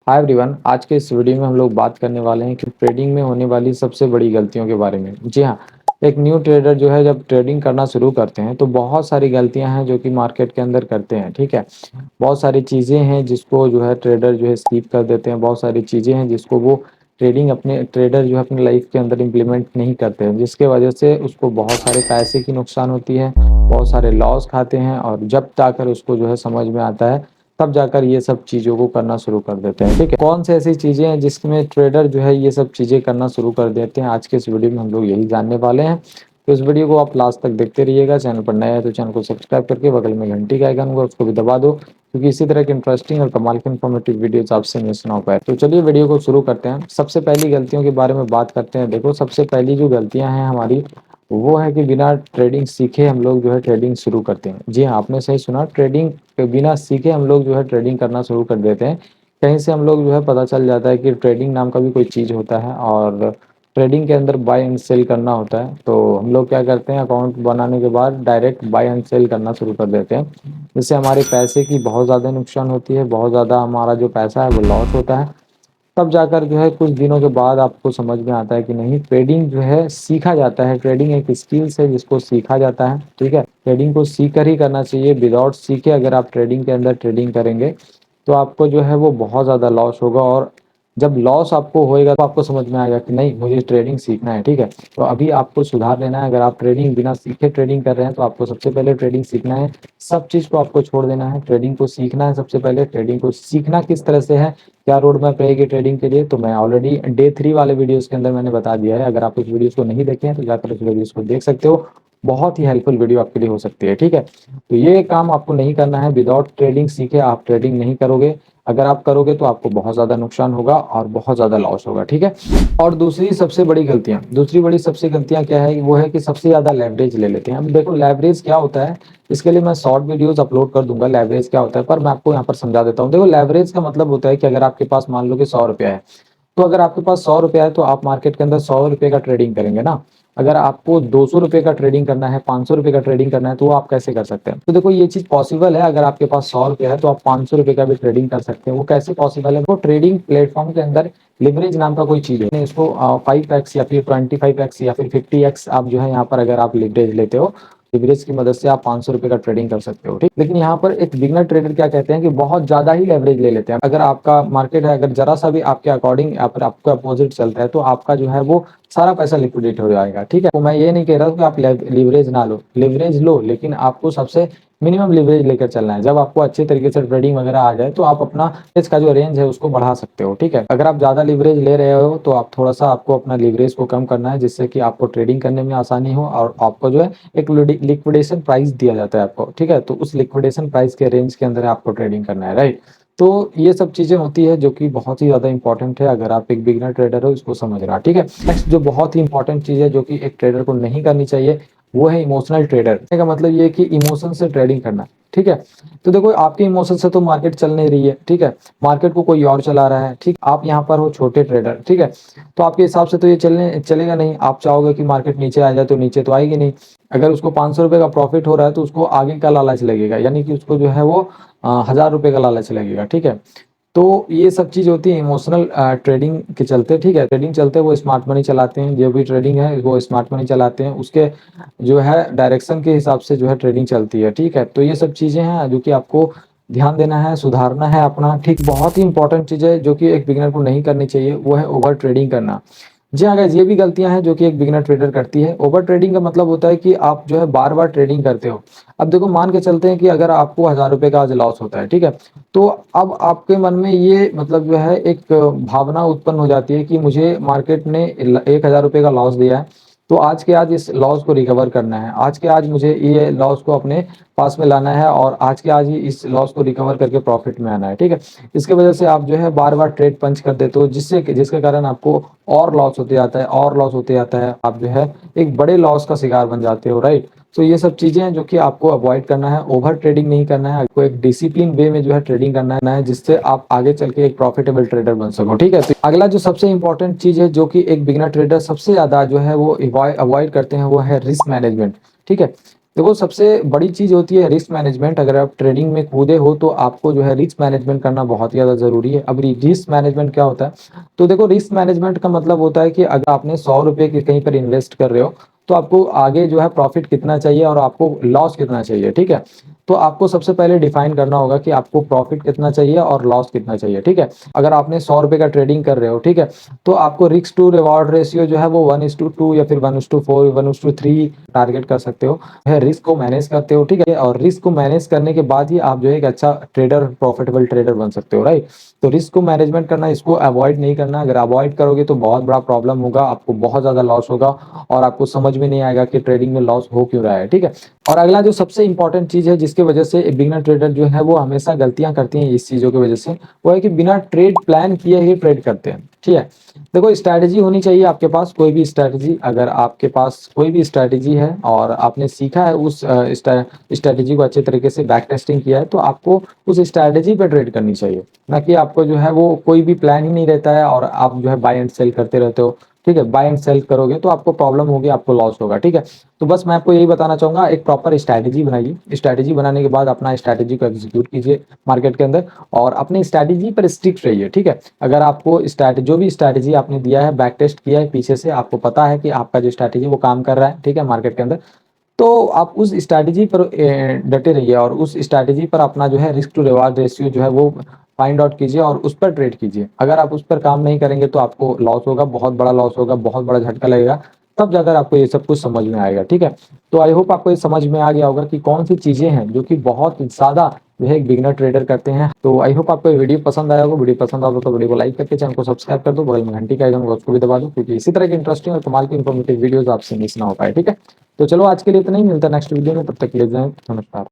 Hi everyone, आज के इस वीडियो में हम लोग बात करने वाले हैं कि ट्रेडिंग में होने वाली सबसे बड़ी गलतियों के बारे में। जी हाँ, एक न्यू ट्रेडर जो है जब ट्रेडिंग करना शुरू करते हैं तो बहुत सारी गलतियां हैं जो कि मार्केट के अंदर करते हैं। ठीक है, बहुत सारी चीज़ें हैं जिसको जो है ट्रेडर जो है स्किप कर देते हैं। बहुत सारी चीज़ें हैं जिसको वो ट्रेडिंग अपने ट्रेडर जो है अपने लाइफ के अंदर इम्प्लीमेंट नहीं करते हैं, जिसके वजह से उसको बहुत सारे पैसे की नुकसान होती है, बहुत सारे लॉस खाते हैं। और जब जाकर उसको जो है समझ में आता है तब जाकर ये सब चीज़ों को करना शुरू कर देते हैं। ठीक है, कौन से ऐसी चीज़ें हैं जिसमें ट्रेडर जो है ये सब चीज़ें करना शुरू कर देते हैं, आज के इस वीडियो में हम लोग यही जानने वाले हैं। तो इस वीडियो को आप लास्ट तक देखते रहिएगा। चैनल पर नया है तो चैनल को सब्सक्राइब करके बगल में घंटी का आइकन होगा उसको भी दबा दो, क्योंकि इसी तरह के इंटरेस्टिंग और कमाल के इन्फॉर्मेटिव वीडियोस आपसे मिस ना हो पाए। तो चलिए वीडियो को शुरू करते हैं। सबसे पहली गलतियों के बारे में बात करते हैं। देखो, सबसे पहली जो गलतियां हैं हमारी वो है कि बिना ट्रेडिंग सीखे हम लोग जो है ट्रेडिंग शुरू करते हैं। जी हाँ, आपने सही सुना, ट्रेडिंग बिना सीखे हम लोग जो है ट्रेडिंग करना शुरू कर देते हैं। कहीं से हम लोग जो है पता चल जाता है कि ट्रेडिंग नाम का भी कोई चीज़ होता है और ट्रेडिंग के अंदर बाय एंड सेल करना होता है। तो हम लोग क्या करते हैं, अकाउंट बनाने के बाद डायरेक्ट बाय एंड सेल करना शुरू कर देते हैं, जिससे हमारे पैसे की बहुत ज़्यादा नुकसान होती है, बहुत ज़्यादा हमारा जो पैसा है वो लॉस होता है। तब जाकर जो है कुछ दिनों के बाद आपको समझ में आता है कि नहीं, ट्रेडिंग जो है सीखा जाता है। ट्रेडिंग एक स्किल्स है जिसको सीखा जाता है। ठीक है, ट्रेडिंग को सीख कर ही करना चाहिए। विदाउट सीखे अगर आप ट्रेडिंग के अंदर ट्रेडिंग करेंगे तो आपको जो है वो बहुत ज़्यादा लॉस होगा। और जब लॉस आपको होएगा तो आपको समझ में आएगा कि नहीं, मुझे ट्रेडिंग सीखना है। ठीक है, तो अभी आपको सुधार लेना है। अगर आप ट्रेडिंग बिना सीखे ट्रेडिंग कर रहे हैं तो आपको सबसे पहले ट्रेडिंग सीखना है। सब चीज़ को आपको छोड़ देना है, ट्रेडिंग को सीखना है। सबसे पहले ट्रेडिंग को सीखना किस तरह से है, क्या रोड मैप रहेगी ट्रेडिंग के लिए, तो मैं ऑलरेडी डे 3 वाले वीडियोस के अंदर मैंने बता दिया है। अगर आप उस वीडियोस को नहीं देखे हैं तो जाकर उस वीडियोस को देख सकते हो। बहुत ही हेल्पफुल वीडियो आपके लिए हो सकती है। ठीक है, तो ये काम आपको नहीं करना है। विदाउट ट्रेडिंग सीखे आप ट्रेडिंग नहीं करोगे। अगर आप करोगे तो आपको बहुत ज़्यादा नुकसान होगा और बहुत ज़्यादा लॉस होगा। ठीक है, और दूसरी बड़ी सबसे गलतियां क्या है, वो है कि सबसे ज़्यादा लेवरेज ले लेते हैं। अब देखो, लेवरेज क्या होता है, इसके लिए मैं शॉर्ट वीडियोस अपलोड कर दूंगा लेवरेज क्या होता है, पर मैं आपको यहाँ पर समझा देता हूँ। देखो, लेवरेज का मतलब होता है कि अगर आपके पास मान लो कि 100 रुपया है, तो अगर आपके पास 100 रुपया है तो आप मार्केट के अंदर 100 रुपये का ट्रेडिंग करेंगे ना। अगर आपको 200 रुपये का ट्रेडिंग करना है, 500 रुपये का ट्रेडिंग करना है, तो वो आप कैसे कर सकते हैं। तो देखो, ये चीज पॉसिबल है। अगर आपके पास 100 रुपये है तो आप 500 रुपये का भी ट्रेडिंग कर सकते हैं। वो कैसे पॉसिबल है, वो ट्रेडिंग प्लेटफॉर्म के अंदर लिवरेज नाम का कोई चीज है। इसको 5x या फिर 25x या फिर 50x आप जो है यहाँ पर अगर आप लिवरेज लेते हो, लिवरेज की मदद से आप 500 रुपये का ट्रेडिंग कर सकते हो। ठीक, लेकिन यहाँ पर एक बिगनर ट्रेडर क्या कहते हैं कि बहुत ज्यादा ही लेवरेज ले लेते हैं। अगर आपका मार्केट है, अगर जरा सा भी आपके अकॉर्डिंग आपका अपोजिट चलता है तो आपका जो है वो सारा पैसा लिक्विडेट हो जाएगा। ठीक है, तो मैं ये नहीं कह रहा हूँ कि आप लिवरेज ना लो, लिवरेज लो, लेकिन आपको सबसे मिनिमम लिवरेज लेकर चलना है। जब आपको अच्छे तरीके से ट्रेडिंग वगैरह आ जाए तो आप अपना इसका जो रेंज है उसको बढ़ा सकते हो। ठीक है, अगर आप ज्यादा लिवरेज ले रहे हो तो आप थोड़ा सा आपको अपना लिवरेज को कम करना है, जिससे कि आपको ट्रेडिंग करने में आसानी हो और आपको जो है एक लिक्विडेशन प्राइस दिया जाता है आपको। ठीक है, तो उस लिक्विडेशन प्राइस के रेंज के अंदर आपको ट्रेडिंग करना है। राइट, तो ये सब चीजें होती है जो कि बहुत ही ज्यादा इंपॉर्टेंट है अगर आप एक बिगिनर ट्रेडर हो, इसको समझना। ठीक है, नेक्स्ट जो बहुत ही इंपॉर्टेंट चीज है जो कि एक ट्रेडर को नहीं करनी चाहिए, वो है इमोशनल ट्रेडर। का मतलब ये है कि इमोशन से ट्रेडिंग करना। ठीक है, तो देखो, आपके इमोशन से तो मार्केट चल नहीं रही है। ठीक है, मार्केट को कोई और चला रहा है। ठीक, आप यहाँ पर हो छोटे ट्रेडर। ठीक है, तो आपके हिसाब से तो ये चलेगा नहीं। आप चाहोगे कि मार्केट नीचे आ जाए, तो नीचे तो आएगी नहीं। अगर उसको 500 रुपये का प्रॉफिट हो रहा है तो उसको आगे का लालच लगेगा, यानी कि उसको जो है वो 1000 रुपये का लालच लगेगा। ठीक है, तो ये सब चीज होती है इमोशनल ट्रेडिंग के चलते। ठीक है, ट्रेडिंग चलते वो स्मार्ट मनी चलाते हैं, जो भी ट्रेडिंग है वो स्मार्ट मनी चलाते हैं, उसके जो है डायरेक्शन के हिसाब से जो है ट्रेडिंग चलती है। ठीक है, तो ये सब चीजें हैं जो कि आपको ध्यान देना है, सुधारना है अपना। ठीक, बहुत ही इंपॉर्टेंट चीज है जो कि एक बिगिनर को नहीं करनी चाहिए, वो है ओवर ट्रेडिंग करना। जी हाँ गाइस, ये भी गलतियां हैं जो कि एक बिगिनर ट्रेडर करती है। ओवर ट्रेडिंग का मतलब होता है कि आप जो है बार बार ट्रेडिंग करते हो। अब देखो, मान के चलते हैं कि अगर आपको 1000 रुपये का आज लॉस होता है। ठीक है, तो अब आपके मन में ये मतलब जो है एक भावना उत्पन्न हो जाती है कि मुझे मार्केट ने 1000 रुपये का लॉस दिया है, तो आज के आज इस लॉस को रिकवर करना है। आज के आज मुझे ये लॉस को अपने पास में लाना है और आज के आज ही इस लॉस को रिकवर करके प्रॉफिट में आना है। ठीक है, इसके वजह से आप जो है बार बार ट्रेड पंच कर देते हो, जिसके कारण आपको और लॉस होते जाता है, और लॉस होते जाता है। आप जो है एक बड़े लॉस का शिकार बन जाते हो। राइट, तो ये सब चीजें हैं जो कि आपको अवॉइड करना है। ओवर ट्रेडिंग नहीं करना है, आपको एक डिसिप्लिन वे में जो है ट्रेडिंग करना है, जिससे आप आगे चल के एक प्रॉफिटेबल ट्रेडर बन सको। ठीक है, तो अगला जो सबसे इंपॉर्टेंट चीज है जो कि एक बिगिनर ट्रेडर सबसे ज्यादा जो है वो अवॉइड करते हैं, वो है रिस्क मैनेजमेंट। ठीक है, देखो सबसे बड़ी चीज़ होती है रिस्क मैनेजमेंट। अगर आप ट्रेडिंग में कूदे हो तो आपको जो है रिस्क मैनेजमेंट करना बहुत ज़्यादा ज़रूरी है। अब रिस्क मैनेजमेंट क्या होता है? तो देखो रिस्क मैनेजमेंट का मतलब होता है कि अगर आपने 100 रुपए के कहीं पर इन्वेस्ट कर रहे हो, तो आपको आगे जो है प्रॉफिट कितना चाहिए और आपको लॉस कितना चाहिए, ठीक है? तो आपको सबसे पहले डिफाइन करना होगा कि आपको प्रॉफिट कितना चाहिए और लॉस कितना चाहिए, ठीक है? अगर आपने 100 रुपए का ट्रेडिंग कर रहे हो, ठीक है? तो आपको रिस्क टू रिवॉर्ड रेशियो जो है वो 1:2 या फिर 1:4, 1:3 टारगेट कर सकते हो। है रिस्क को मैनेज करते हो, ठीक है? और रिस्क को मैनेज करने के बाद ही आप जो है एक अच्छा ट्रेडर, प्रॉफिटेबल ट्रेडर बन सकते हो, राइट? तो रिस्क को मैनेजमेंट करना, इसको अवॉइड नहीं करना। अगर अवॉइड करोगे तो बहुत बड़ा प्रॉब्लम होगा, आपको बहुत ज़्यादा लॉस होगा और आपको समझ में नहीं आएगा कि ट्रेडिंग में लॉस हो क्यों रहा है, ठीक है? और अगला जो सबसे इंपॉर्टेंट चीज़ है जिसकी वजह से एक बिगिनर ट्रेडर जो है वो हमेशा गलतियाँ करती हैं इस चीज़ों की वजह से, वो है कि बिना ट्रेड प्लान किए ही ट्रेड करते हैं, ठीक है? देखो स्ट्रैटेजी होनी चाहिए आपके पास, कोई भी स्ट्रैटेजी। अगर आपके पास कोई भी स्ट्रैटेजी है और आपने सीखा है उस स्ट्रैटेजी को अच्छे तरीके से बैक टेस्टिंग किया है, तो आपको उस स्ट्रैटेजी पे ट्रेड करनी चाहिए। ना कि आपको जो है वो कोई भी प्लान ही नहीं रहता है और आप जो है बाय एंड सेल करते रहते हो, ठीक है? बाय एंड सेल करोगे तो आपको प्रॉब्लम होगी, आपको लॉस होगा, ठीक है? तो बस मैं आपको यही बताना चाहूंगा, एक प्रॉपर स्ट्रैटेजी बनाइए। स्ट्रैटेजी बनाने के बाद अपना स्ट्रैटेजी को एग्जीक्यूट कीजिए मार्केट के अंदर और अपनी स्ट्रैटेजी पर स्टिक रहिए, ठीक है? अगर आपको जो भी स्ट्रैटेजी आपने दिया है, बैक टेस्ट किया है पीछे से, आपको पता है कि आपका जो स्ट्रैटेजी वो काम कर रहा है, ठीक है, मार्केट के अंदर, तो आप उस स्ट्रैटेजी पर डटे रहिए और उस स्ट्रैटेजी पर अपना जो है रिस्क टू रिवार्ड रेशियो जो है वो फाइंड आउट कीजिए और उस पर ट्रेड कीजिए। अगर आप उस पर काम नहीं करेंगे तो आपको लॉस होगा, बहुत बड़ा लॉस होगा, बहुत बड़ा झटका लगेगा, तब जाकर आपको ये सब कुछ समझ में आएगा, ठीक है? तो आई होप आपको ये समझ में आ गया होगा कि कौन सी चीजें हैं जो कि बहुत ज़्यादा जो है एक बिगिनर ट्रेडर करते हैं। तो आई होप आपको ये वीडियो पसंद आया होगा। वीडियो पसंद आया तो वीडियो को लाइक करके चैनल को सब्सक्राइब कर दो, बगल में घंटी का आइकन होगा उसको भी दबा दो, क्योंकि इसी तरह की इंटरेस्टिंग और कमाल की इन्फॉर्मेटिव वीडियोस आपसे मिस ना हो पाए, ठीक है? तो चलो आज के लिए इतना ही, मिलता है नेक्स्ट वीडियो में, तब तक के लिए नमस्कार।